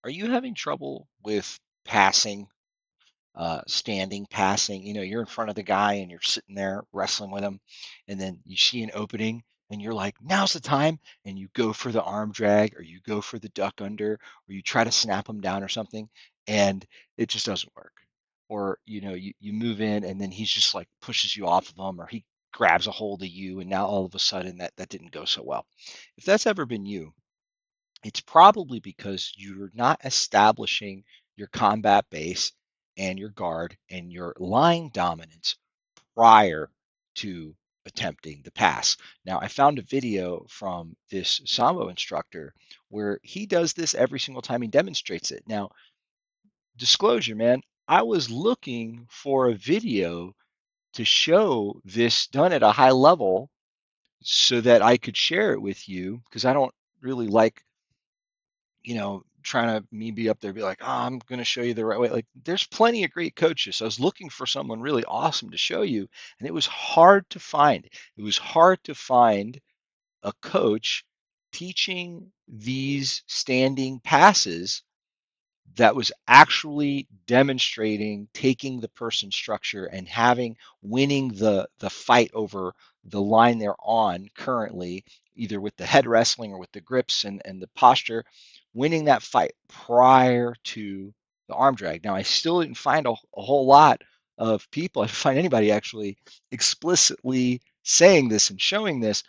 Are you having trouble with passing, standing, passing? You're in front of the guy and you're sitting there wrestling with him, and then you see an opening and you're like, now's the time. And you go for the arm drag or you go for the duck under or you try to snap him down or something, and it just doesn't work. Or, you move in and then he's just like pushes you off of him or he grabs a hold of you and now all of a sudden that didn't go so well. If that's ever been you, it's probably because you're not establishing your combat base and your guard and your line dominance prior to attempting the pass. Now, I found a video from this Sambo instructor where he does this every single time he demonstrates it. Now, disclosure, man, I was looking for a video to show this done at a high level so that I could share it with you because I don't really like trying to me be up there, be like, oh, I'm going to show you the right way. Like, there's plenty of great coaches. So I was looking for someone really awesome to show you, and it was hard to find. It was hard to find a coach teaching these standing passes that was actually demonstrating taking the person's structure and winning the fight over the line they're on currently, either with the head wrestling or with the grips and the posture, winning that fight prior to the arm drag. Now, I still didn't find a whole lot of people. I didn't find anybody actually explicitly saying this and showing this,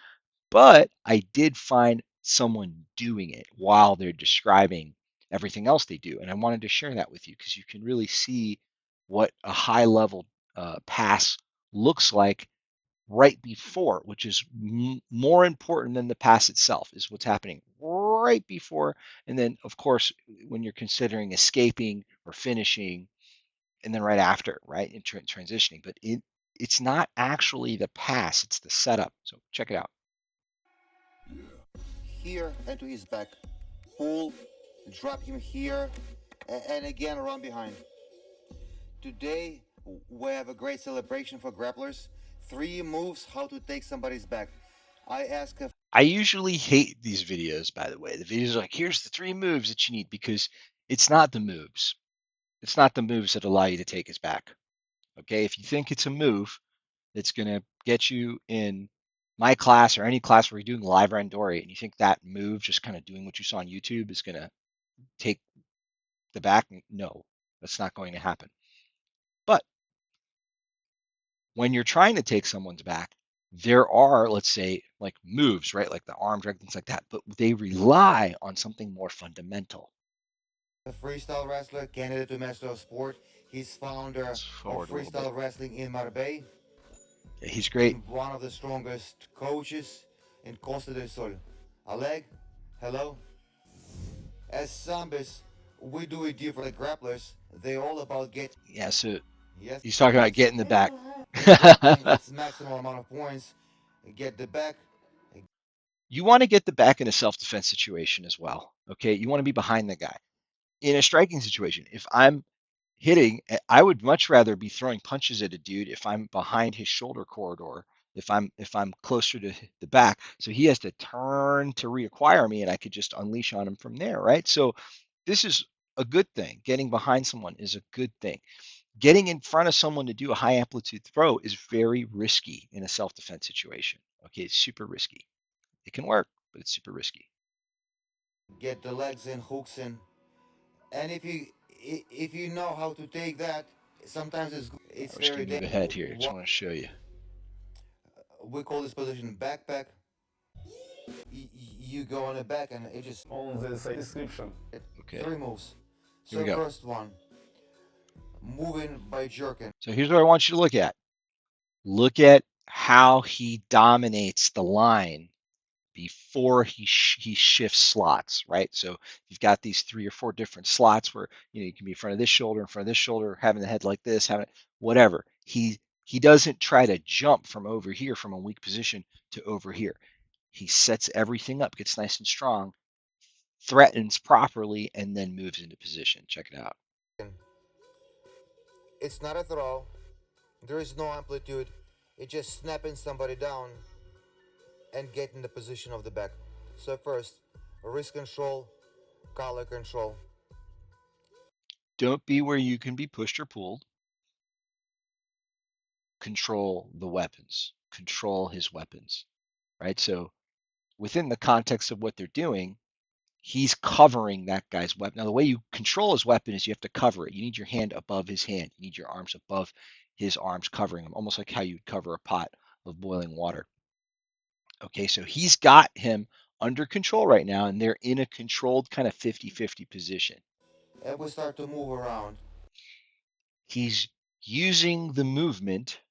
but I did find someone doing it while they're describing everything else they do. And I wanted to share that with you because you can really see what a high level pass looks like right before, which is more important than the pass itself, is what's happening right before. And then, of course, when you're considering escaping or finishing, and then right after, right, in transitioning. But it's not actually the pass, it's the setup. So check it out. Here and to his back. Pull, drop him here, and again run behind. Today we have a great celebration for grapplers. 3 moves how to take somebody's back. I ask a I usually hate these videos, by the way. The videos are like, here's the 3 moves that you need, because it's not the moves. It's not the moves that allow you to take his back. Okay. If you think it's a move that's going to get you in my class or any class where you're doing live randori, and you think that move, just kind of doing what you saw on YouTube, is going to take the back, no, that's not going to happen. But when you're trying to take someone's back, there are, let's say, like moves, right? Like the arm drag, things like that, but they rely on something more fundamental. freestyle wrestler, candidate to Master of Sport. He's founder Let's of forward a little bit. freestyle wrestling in Marbella Yeah, he's great. and one of the strongest coaches in Costa del Sol. Oleg, hello. As Sambis, we do it different. Like grapplers, they all about get. Yeah, so Yes, he's talking about yes. getting the back. In grappling, it's maximum amount of points. Get the back. You want to get the back in a self-defense situation as well. Okay, you want to be behind the guy. In a striking situation, if I'm hitting, I would much rather be throwing punches at a dude if I'm behind his shoulder corridor, if I'm closer to the back, so he has to turn to reacquire me and I could just unleash on him from there, right? So this is a good thing. Getting behind someone is a good thing. Getting in front of someone to do a high amplitude throw is very risky in a self-defense situation. Okay, it's super risky. It can work, but it's super risky. Get the legs in, hooks in, and if you know how to take that, sometimes Right, it's we're just very gonna move dangerous. ahead here. I just want to show you. We call this position backpack. You go on the back and it just On the side description. Okay, 3 moves. here we So go. first one, moving by jerking. So here's what I want you to look at. Look at how he dominates the line before he shifts slots, right? So you've got these 3 or 4 different slots where you can be in front of this shoulder, in front of this shoulder, having the head like this, having whatever. He doesn't try to jump from over here from a weak position to over here. He sets everything up, gets nice and strong, threatens properly, and then moves into position. Check it out. It's not a throw. There is no amplitude. It's just snapping somebody down and getting the position of the back. So first, wrist control, collar control. Don't be where you can be pushed or pulled. Control the weapons, control his weapons, right? So within the context of what they're doing, he's covering that guy's weapon. Now, the way you control his weapon is you have to cover it. You need your hand above his hand. You need your arms above his arms, covering him, almost like how you'd cover a pot of boiling water. Okay, so he's got him under control right now, and they're in a controlled kind of 50-50 position. And we start to move around. He's using the movement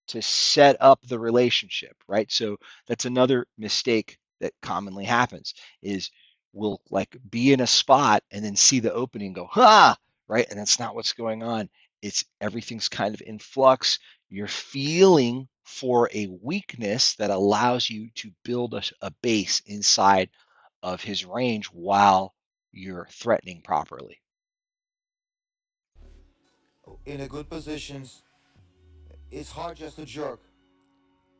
to set up the relationship, right? So that's another mistake that commonly happens is we'll like be in a spot and then see the opening and go, ha, right? And that's not what's going on. It's everything's kind of in flux. You're feeling for a weakness that allows you to build a base inside of his range while you're threatening properly. In a good positions, it's hard just to jerk.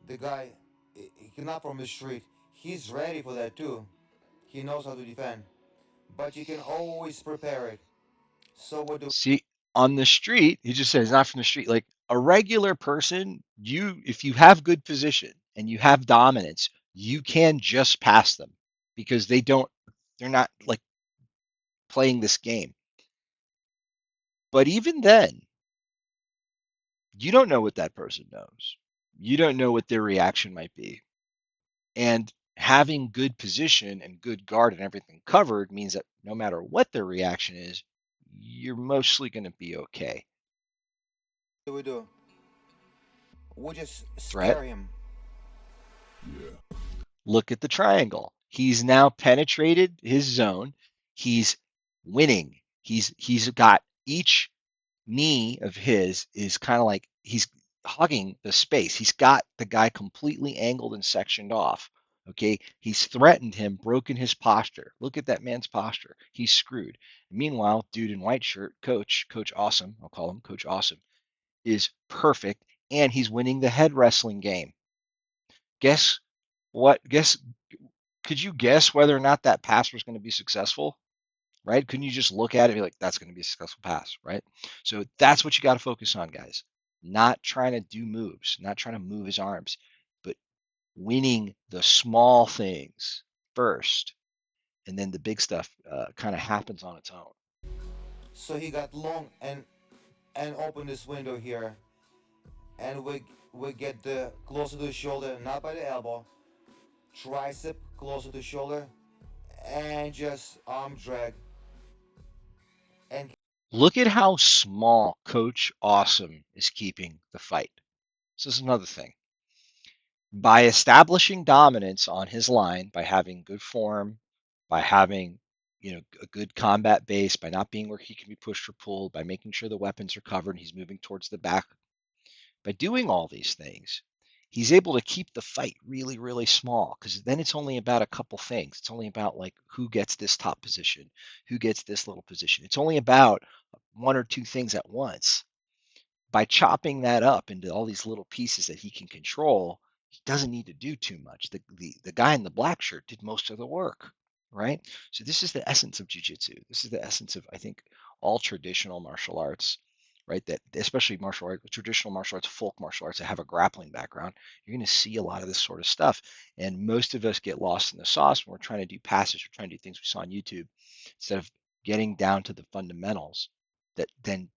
The guy, he's not from the street. He's ready for that too. He knows how to defend. But you can always prepare it. So what do See, on the street, he just says not from the street. Like a regular person, you if you have good position and you have dominance, you can just pass them because they're not like playing this game. But even then, you don't know what that person knows. You don't know what their reaction might be. And having good position and good guard and everything covered means that no matter what their reaction is, you're mostly going to be okay. we do? We just Threat, scare him. look at the triangle. He's now penetrated his zone. He's winning. He's got each knee of his is kind of like he's hugging the space. He's got the guy completely angled and sectioned off. Okay, he's threatened him, broken his posture. Look at that man's posture. He's screwed. Meanwhile, dude in white shirt, Coach Awesome, I'll call him Coach Awesome, is perfect, and he's winning the head wrestling game. Guess what? Could you guess whether or not that pass was going to be successful? Right? Couldn't you just look at it and be like, that's going to be a successful pass, right? So that's what you got to focus on, guys. Not trying to do moves, not trying to move his arms, but winning the small things first, and then the big stuff kind of happens on its own. So he got long and open this window here, and we get the closer to the shoulder, not by the elbow, tricep closer to the shoulder, and just arm drag and Look at how small Coach Awesome is keeping the fight. This is another thing. By establishing dominance on his line, by having good form, by having a good combat base, by not being where he can be pushed or pulled, by making sure the weapons are covered and he's moving towards the back, by doing all these things, he's able to keep the fight really, really small because then it's only about a couple things. It's only about like who gets this top position, who gets this little position. It's only about one or two things at once. By chopping that up into all these little pieces that he can control, he doesn't need to do too much. The guy in the black shirt did most of the work, right? So this is the essence of jiu-jitsu. This is the essence of, I think, all traditional martial arts, right? That especially traditional martial arts, folk martial arts that have a grappling background, you're going to see a lot of this sort of stuff. And most of us get lost in the sauce when we're trying to do passes or trying to do things we saw on YouTube instead of getting down to the fundamentals that then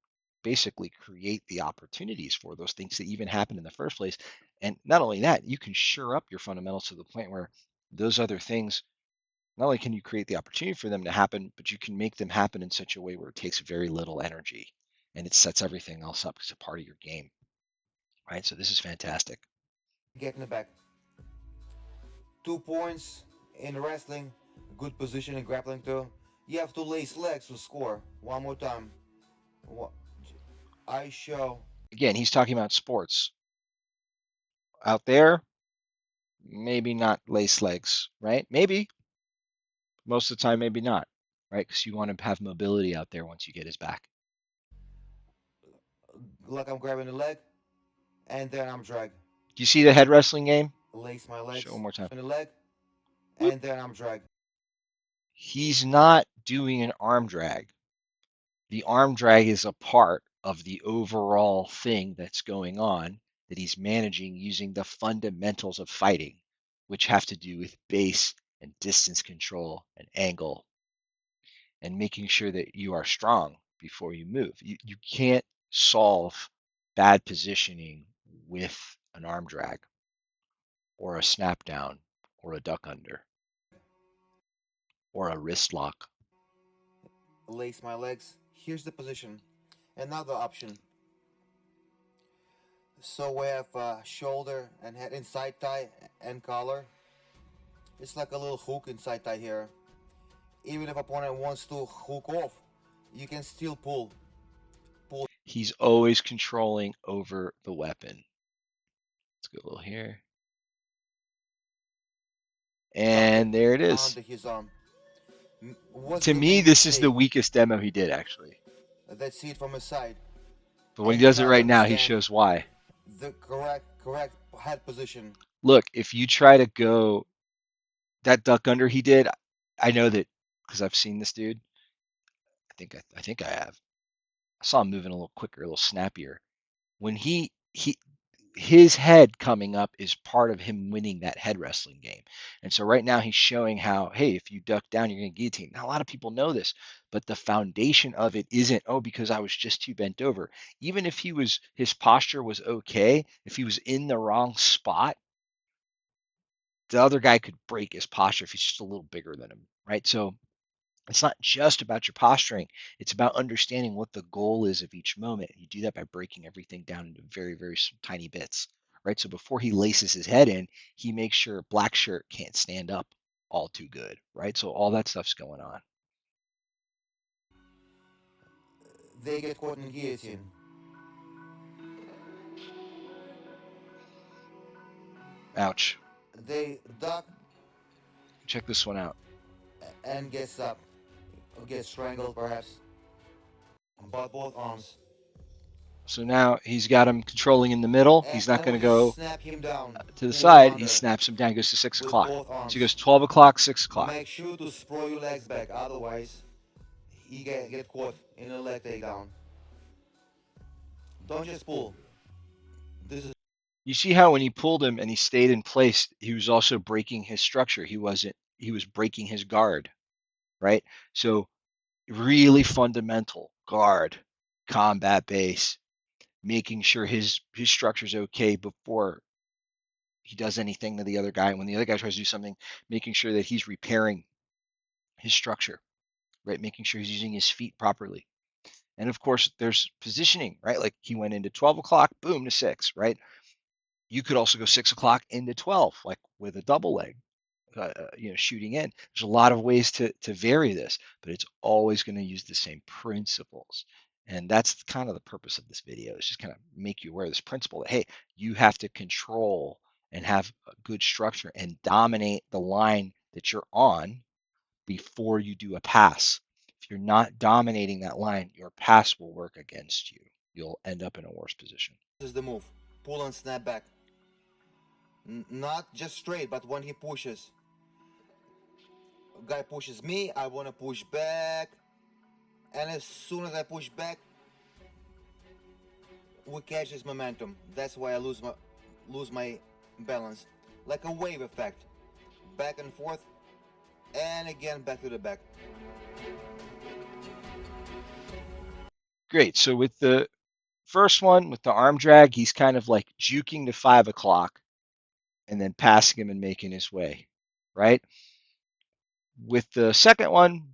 basically create the opportunities for those things to even happen in the first place. And not only that, you can shore up your fundamentals to the point where those other things, not only can you create the opportunity for them to happen, but you can make them happen in such a way where it takes very little energy and it sets everything else up as a part of your game. Right. So this is fantastic. get in the back. 2 points in wrestling, good position in grappling too. You have to lace legs to score. One more time. I show. Again, he's talking about sports. Out there, maybe not lace legs, right? Maybe. Most of the time, maybe not, right? Because you want to have mobility out there once you get his back. Like I'm grabbing the leg, and then I'm drag. Do you see the head wrestling game? Lace my Show legs one more time. in the leg, Whoop. and then I'm drag. He's not doing an arm drag. The arm drag is a part of the overall thing that's going on that he's managing using the fundamentals of fighting, which have to do with base and distance control and angle and making sure that you are strong before you move. You can't solve bad positioning with an arm drag or a snap down or a duck under or a wrist lock. Lace my legs. Here's the position. Another option. So we have shoulder and head inside tie and collar. It's like a little hook inside tie here. Even if opponent wants to hook off, you can still pull. He's always controlling over the weapon. Let's go a little here. Tuck it And there it is. under his arm. What's To the me, main this is the mistake? weakest demo he did, actually. Let's see it from his side. But when he And you does it gotta right now, he understand shows why. the correct head position. Look, if you try to go that duck under he did, I know that because I've seen this dude. I think I have. I saw him moving a little quicker, a little snappier. When he his head coming up is part of him winning that head wrestling game. And so right now he's showing how, hey, if you duck down, you're going to guillotine. Now, a lot of people know this, but the foundation of it isn't, oh, because I was just too bent over. Even if his posture was okay, if he was in the wrong spot, the other guy could break his posture if he's just a little bigger than him, right? So it's not just about your posturing. It's about understanding what the goal is of each moment. You do that by breaking everything down into very, very tiny bits, right? So before he laces his head in, he makes sure black shirt can't stand up all too good, right? So all that stuff's going on. They get caught in guillotine. Ouch. They duck Check this one out. and gets up, get strangled perhaps, but both arms. So now he's got him controlling in the middle. He's not And going when to you go snap him down, to the pull him side. He under snaps him down. He goes to 6 with o'clock. both So he arms. goes 12 o'clock, 6 o'clock. Make sure to sprawl your legs back, otherwise he get caught in a leg takedown. Don't just pull. This is You see how when he pulled him and he stayed in place, he was also breaking his structure. He was breaking his guard, right? So really fundamental guard, combat base, making sure his structure's okay before he does anything to the other guy. When the other guy tries to do something, making sure that he's repairing his structure, right? Making sure he's using his feet properly. And of course, there's positioning, right? Like he went into 12 o'clock, boom to 6, right? You could also go 6 o'clock into 12, like with a double leg, shooting in. There's a lot of ways to vary this, but it's always going to use the same principles. And that's kind of the purpose of this video. Is just kind of make you aware of this principle that, hey, you have to control and have a good structure and dominate the line that you're on before you do a pass. If you're not dominating that line, your pass will work against you. You'll end up in a worse position. the move. Pull and snap back. Not just straight, but when he pushes. Guy pushes me, I wanna push back. And as soon as I push back, we catch his momentum. That's why I lose my balance. Like a wave effect. Back and forth, and again back to the back. Great. So with the first one, with the arm drag, he's kind of like juking to 5 o'clock and then passing him and making his way, right? With the second one,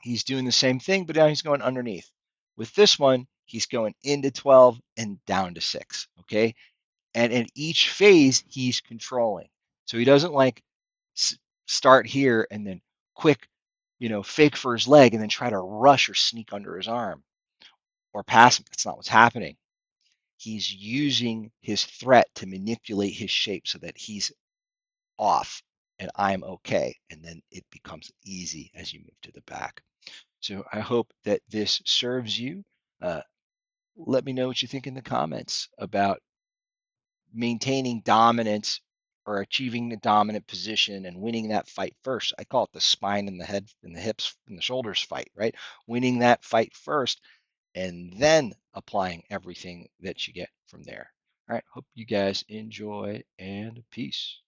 he's doing the same thing, but now he's going underneath. With this one, he's going into 12 and down to 6, okay? And in each phase, he's controlling. So he doesn't like start here and then quick, fake for his leg and then try to rush or sneak under his arm or pass him. That's not what's happening. He's using his threat to manipulate his shape so that he's off and I'm okay. And then it becomes easy as you move to the back. So I hope that this serves you. Uh, Let me know what you think in the comments about maintaining dominance or achieving the dominant position and winning that fight first. I call it the spine and the head and the hips and the shoulders fight, right? Winning that fight first and then applying everything that you get from there. All right. Hope you guys enjoy and peace.